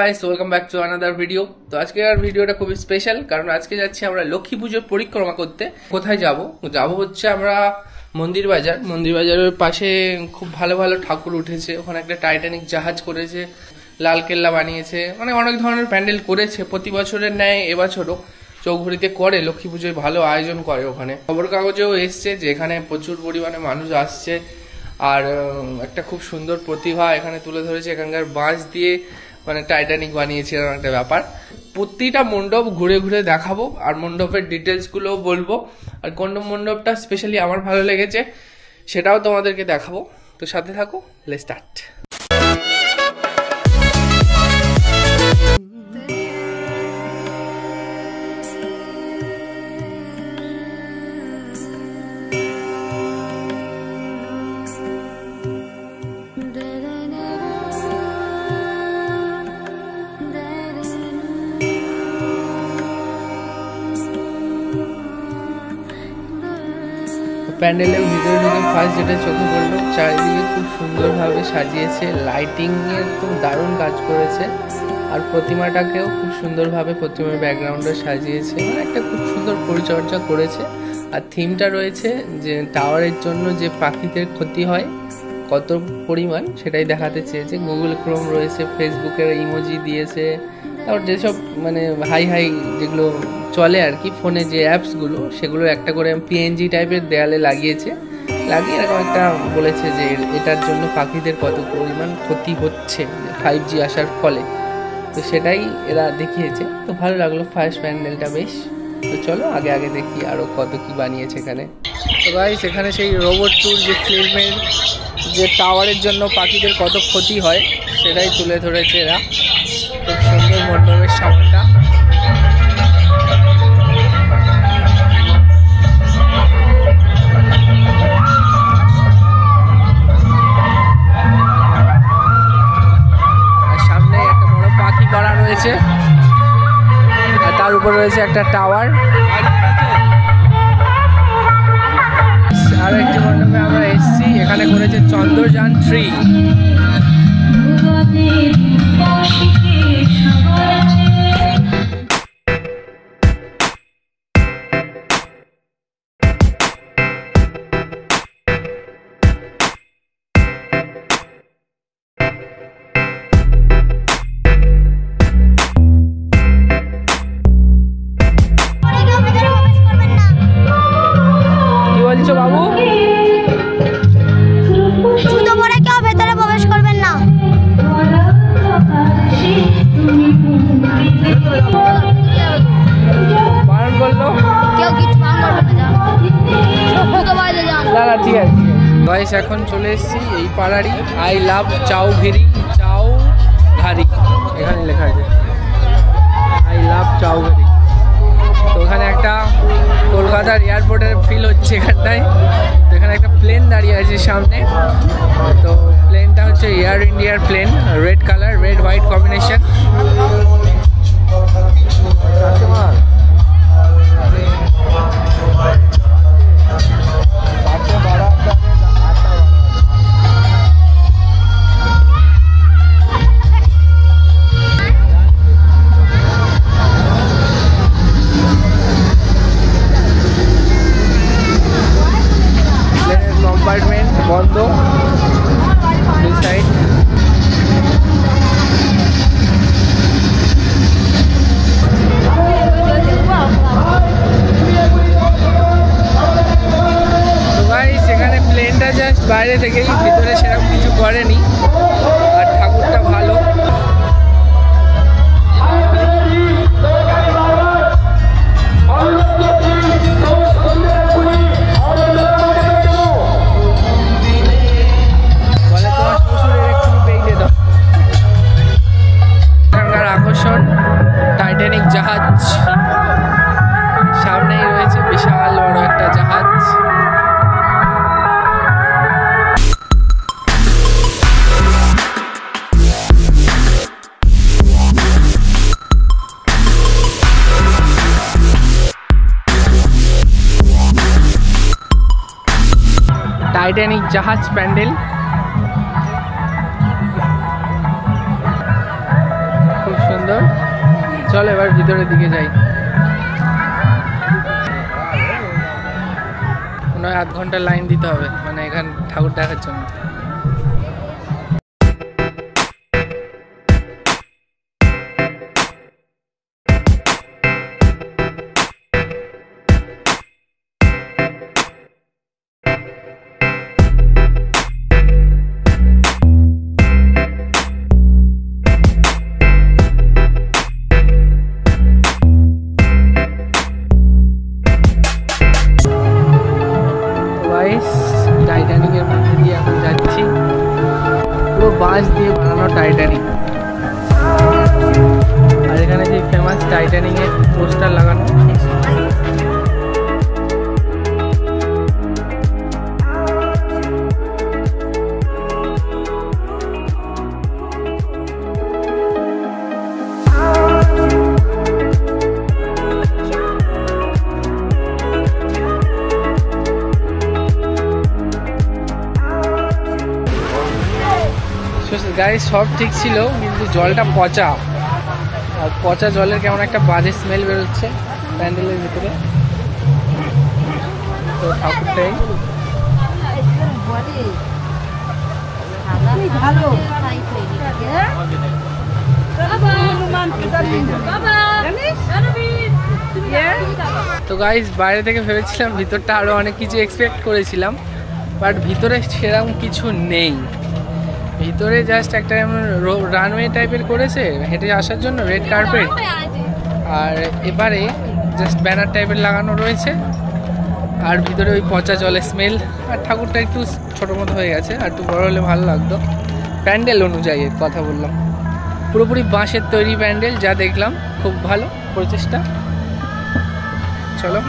Guys, welcome back to another video. তো আজকের ভিডিওটা খুবই স্পেশাল, কারণ আজকে যাচ্ছি আমরা লক্ষ্মী পুজোর পরিক্রমা করতে। কোথায় যাব হচ্ছে আমরা মন্দির বাজার। মন্দির বাজারের পাশে খুব ভালো ভালো ঠাকুর উঠেছে, ওখানে একটা টাইটানিক জাহাজ করেছে, লাল কেল্লা বানিয়েছে, মানে অনেক ধরনের প্যান্ডেল করেছে। প্রতি বছরের ন্যায় এবছরও চৌঘড়িতে করে লক্ষ্মী পুজোয় ভালো আয়োজন করে। ওখানে খবর কাগজেও এসছে যে এখানে প্রচুর পরিমাণে মানুষ আসছে, আর একটা খুব সুন্দর প্রতিভা এখানে তুলে ধরেছে। এখানকার বাঁশ দিয়ে মানে টাইটানিক বানিয়েছে, এরকম একটা ব্যাপার। প্রতিটা মণ্ডপ ঘুরে ঘুরে দেখাবো, আর মণ্ডপের ডিটেলস গুলো বলবো, আর কোন মণ্ডপটা স্পেশালি আমার ভালো লেগেছে সেটাও তোমাদেরকে দেখাবো। তো সাথে থাকো, লেটস স্টার্ট। প্যান্ডেলের ভিতরে ঢুকে ফার্স্ট যেটা চোখে পড়লো, চারিদিকে খুব সুন্দরভাবে সাজিয়েছে, লাইটিং এর খুব দারুণ কাজ করেছে, আর প্রতিমাটাকেও খুব সুন্দরভাবে প্রতিমার ব্যাকগ্রাউন্ডে সাজিয়েছে, মানে একটা খুব সুন্দর পরিচর্যা করেছে। আর থিমটা রয়েছে যে টাওয়ারের জন্য যে পাখিদের ক্ষতি হয় কত পরিমাণ, সেটাই দেখাতে চেয়েছে। গুগল ক্রোম রয়েছে, ফেসবুকের ইমোজি দিয়েছে, তারপর যেসব মানে হাই যেগুলো চলে আর কি ফোনে, যে অ্যাপসগুলো, সেগুলো একটা করে পিএনজি টাইপের দেয়ালে লাগিয়ে এরকম একটা বলেছে যে এটার জন্য পাখিদের কত পরিমাণ ক্ষতি হচ্ছে 5G আসার ফলে। তো সেটাই এরা দেখিয়েছে। তো ভালো লাগলো ফার্স্ট প্যান্ডেলটা বেশ। তো চলো আগে দেখি আরও কত কি বানিয়েছে এখানে। তো গাইস, এখানে সেই রোবট ট্যুর, যে ফিল্মের যে টাওয়ারের জন্য পাখিদের কত ক্ষতি হয় সেটাই তুলে ধরেছে এরা। খুব সুন্দর মণ্ডপের সামনটা। সামনে একটা বড় পাখি করা রয়েছে, আর তার উপর রয়েছে একটা টাওয়ার। আর একটি মণ্ডপে আমরা এসেছি, এখানে করেছে চন্দ্রযান 3। বাবু, জুতো পরে কেউ ভেতরে প্রবেশ করবেন না। বারণ করলো, কেউ কিছু ভাঙ করবে না, জুতো বাইরে যান। না ঠিক আছে। গাইস, এখন চলে এসেছি এই পাড়ারই আই লাভ চাউঘেরি, এখানে লেখা আছে আই লাভ চাউঘেরি। তো ওখানে একটা কলকাতার এয়ারপোর্টের ফিল হচ্ছে এখানটায়। তো এখানে একটা প্লেন দাঁড়িয়ে আছে সামনে। তো প্লেনটা হচ্ছে এয়ার ইন্ডিয়ার plane, red colour, red white combination. Compartment বন্ধ দুই সাইড। তো গাইস, সেখানে প্লেনটা জাস্ট বাইরে থেকেই, ভিতরে সেরকম কিছু করেনি, আর ঠাকুরটা ভালো। আকর্ষণ টাইটানিক জাহাজ, সামনেই রয়েছে বিশাল বড় একটা জাহাজ। টাইটানিক জাহাজ প্যান্ডেল। খুব চলো এবার ভিতরের দিকে যাই। মনে হয় 8 ঘন্টা লাইন দিতে হবে মানে এখানে ঠাকুর দেখার জন্য। টাইটানিকের মধ্যে দিয়ে এখন যাচ্ছি, পুরো বাঁশ দিয়ে বানানো টাইটানিক। আর এখানে যে ফেমাস টাইটানিকের পোস্টার লাগানো। গাড়ি সব ঠিক ছিল কিন্তু জলটা পচা, আর পচা জলের কেমন একটা বাজে স্মেল বেরোচ্ছে প্যান্ডেলের ভিতরে। তো ঠাকুরটাই তো গাইস বাইরে থেকে ভেবেছিলাম ভিতরটা আরো অনেক কিছু এক্সপেক্ট করেছিলাম, বাট ভিতরে সেরকম কিছু নেই। ভিতরে জাস্ট একটা রানওয়ে টাইপের করেছে হেঁটে আসার জন্য, রেড কার্পেট, আর এবারে জাস্ট ব্যানার টাইপের লাগানো রয়েছে, আর ভিতরে ওই পচা জলের স্মেল। আর ঠাকুরটা একটু ছোটো মতো হয়ে গেছে, আর একটু বড় হলে ভালো লাগতো। প্যান্ডেল অনুযায়ী কথা বললাম, পুরোপুরি বাঁশের তৈরি প্যান্ডেল, যা দেখলাম খুব ভালো প্রচেষ্টা। চলো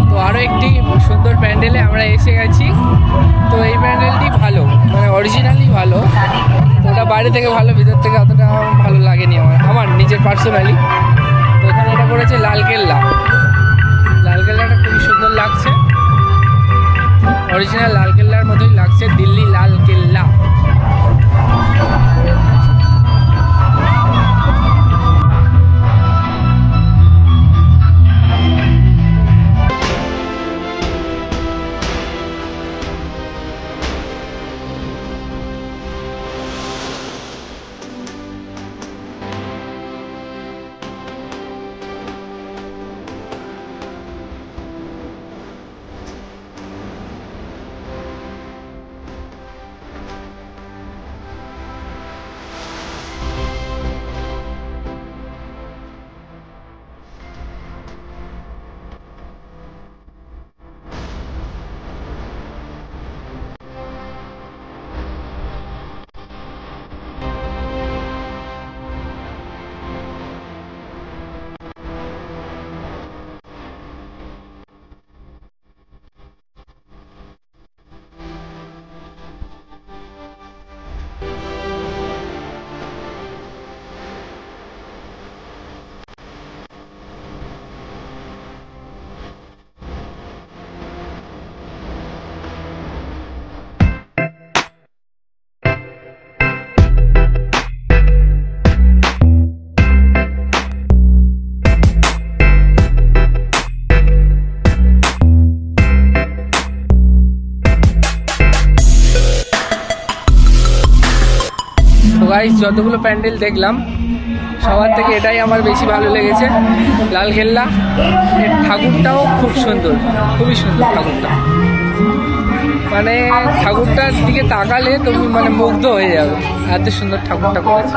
তো আরো একটি সুন্দর প্যান্ডেলে আমরা এসে গেছি। তো এই প্যান্ডেলটি ভালো, মানে অরিজিনালি ভালো। তো ওটা বাইরে থেকে ভালো, ভিতর থেকে অতটা ভালো লাগেনি আমার নিজের পার্সোনালি। তো এখানে এটা করেছে লালকেল্লা। লালকেল্লাটা খুবই সুন্দর লাগছে, অরিজিনাল লালকেল্লার মতোই লাগছে, দিল্লি লালকেল্লা। গাইস যতগুলো প্যান্ডেল দেখলাম সবার থেকে এটাই আমার বেশি ভালো লেগেছে, লালকেল্লা। এর ঠাকুরটাও খুব সুন্দর, খুবই সুন্দর ঠাকুরটা। মানে ঠাকুরটার দিকে তাকালে তুমি মানে মুগ্ধ হয়ে যাবে, এত সুন্দর ঠাকুরটা করেছে।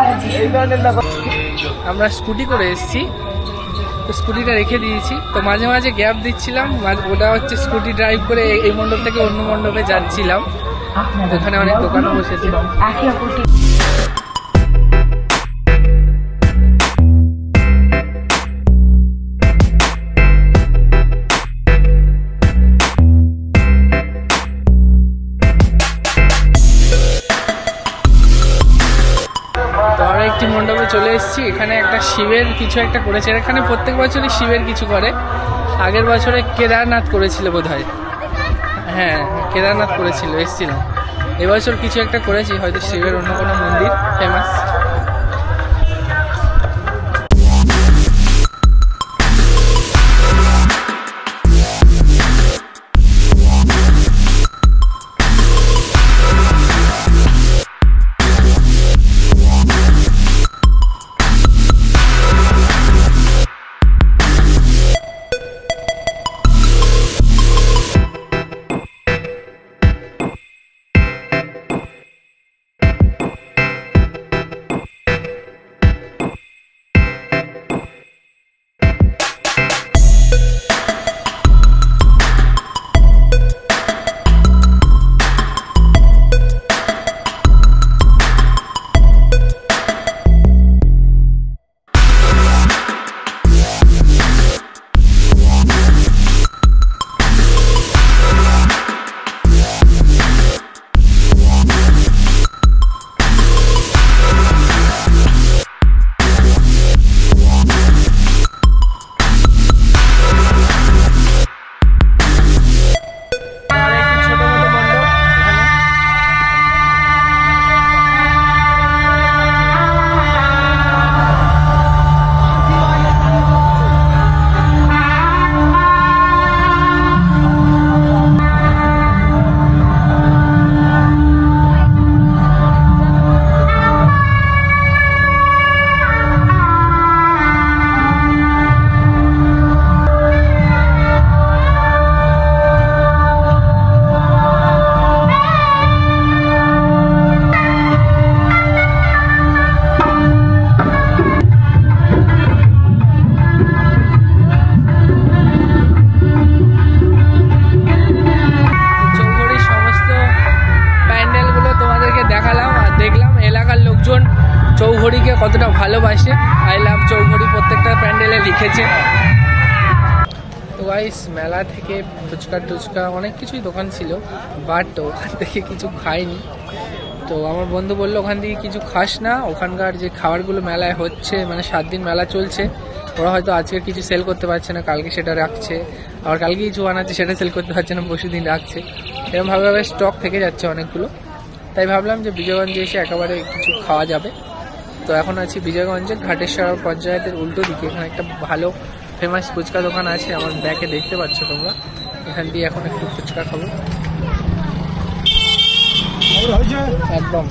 আমরা স্কুটি করে এসেছি, তো স্কুটিটা রেখে দিয়েছি। তো মাঝে মাঝে গ্যাপ দিচ্ছিলাম, ওটা হচ্ছে স্কুটি ড্রাইভ করে এই মণ্ডপ থেকে অন্য মণ্ডপে যাচ্ছিলাম। ওখানে অনেক দোকানও বসেছিল। একটি মণ্ডপে চলে এসেছি। এখানে একটা শিবের কিছু একটা করেছে, এখানে প্রত্যেক বছরই শিবের কিছু করে। আগের বছরে কেদারনাথ করেছিল বোধহয়, হ্যাঁ কেদারনাথ করেছিল, এসেছিলাম। এবছর কিছু একটা করেছি, হয়তো শিবের অন্য কোনো মন্দির ফেমাস। চৌঘড়িকে কতটা ভালোবাসে, আই লাভ চৌঘড়ি প্রত্যেকটা প্যান্ডেলে লিখেছে। তো গাইস মেলা থেকে ফুচকা টুচকা অনেক কিছুই দোকান ছিল, বাট ওখান থেকে কিছু খাইনি। তো আমার বন্ধু বললো ওখান থেকে কিছু খাস না, ওখানকার যে খাবারগুলো মেলায় হচ্ছে, মানে 7 দিন মেলা চলছে, ওরা হয়তো আজকে কিছু সেল করতে পারছে না, কালকে সেটা রাখছে, আবার কালকে কিছু বানাচ্ছে সেটা সেল করতে পারছে না, পরশু দিন রাখছে, এরকমভাবে স্টক থেকে যাচ্ছে অনেকগুলো। তাই ভাবলাম যে বিজয়গঞ্জে এসে একেবারে কিছু খাওয়া যাবে। তো এখন আছি বিজয়গঞ্জের ঘাটেশ্বর পঞ্চায়েতের উল্টো দিকে, এখানে একটা ভালো ফেমাস ফুচকা দোকান আছে, আমার ব্যাকে দেখতে পাচ্ছ তোমরা। এখান দিয়ে এখন একটু ফুচকা খাবো একদম।